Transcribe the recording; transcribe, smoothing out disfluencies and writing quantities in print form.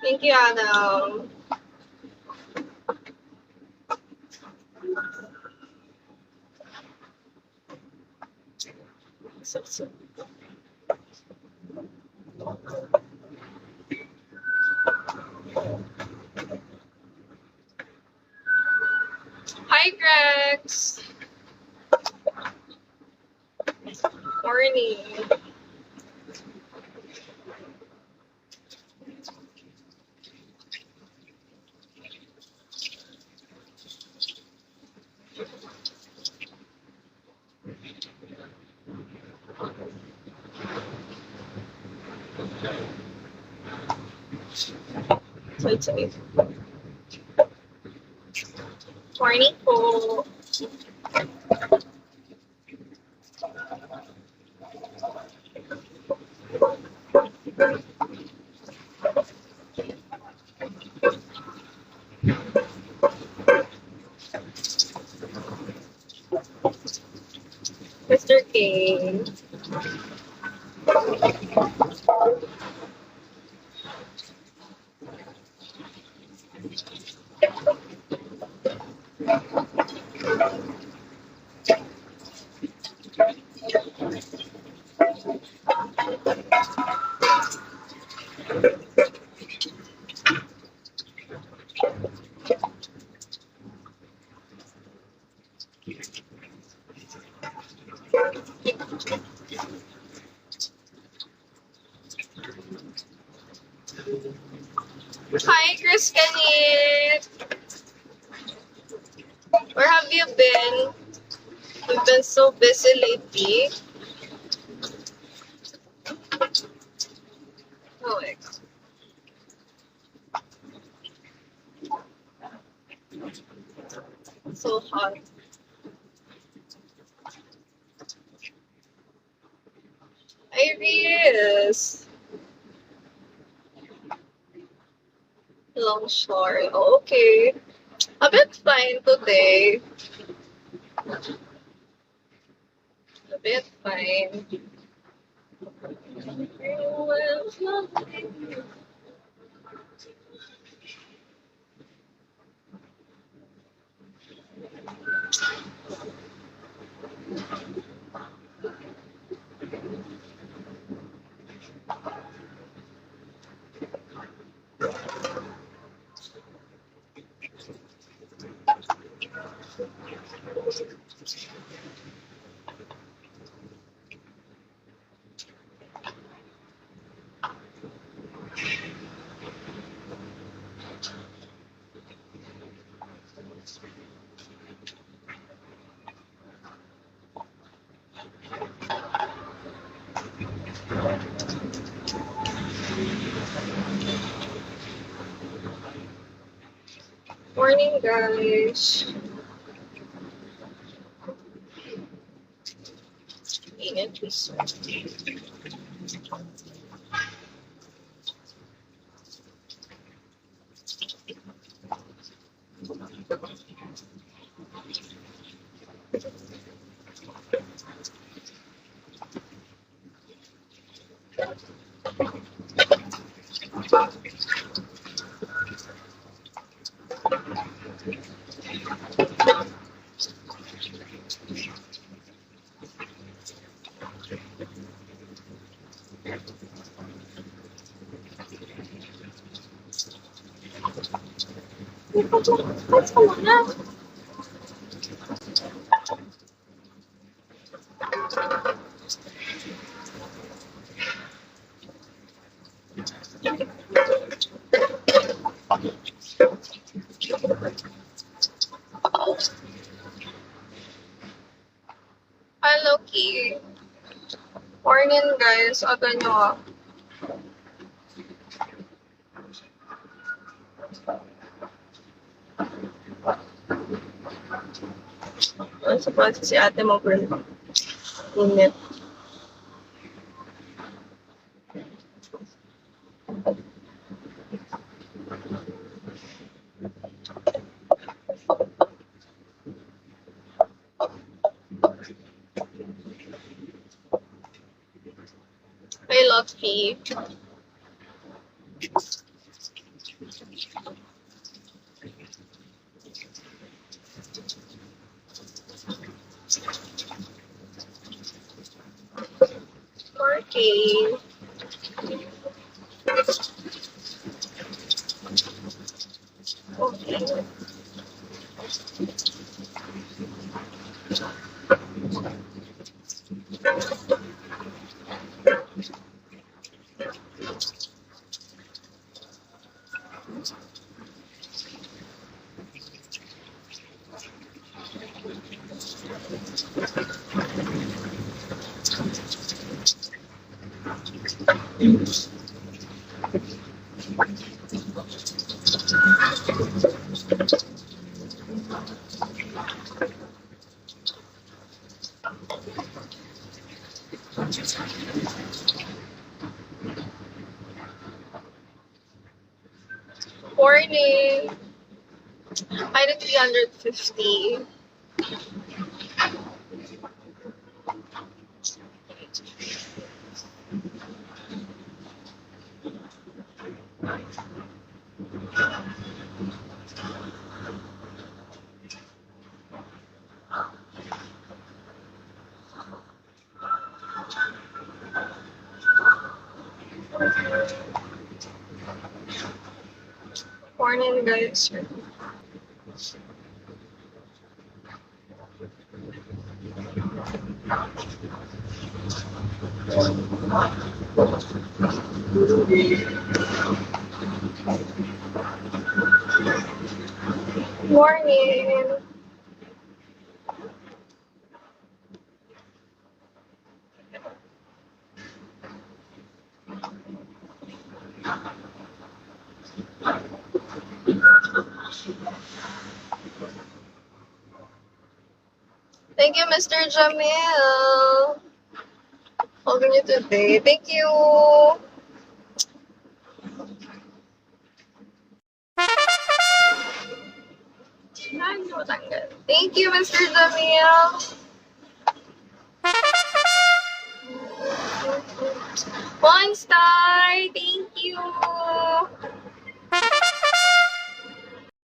Thank you, Adam. Hi, Grex. Morning. Sorry. Morning po. Mr. King. Hi, Chris Canit. Where have you been? You've been so busy lately. Oh my god. So hot. Iris. Longshore. Oh, okay. A bit fine today. A bit fine. Morning, guys. Ingin please. What's going on? Hi, Loki. Morning, guys. Aga nyo ah. Ano sa pati si ate mo, girl? Init. Hi, Lucky. Marky. Okay. Morning. I did 350. Morning, guys. Morning. Thank you, Mr. Jamil. Holding you today. Thank you. Thank you, Mr. Jamil. One star. Thank you.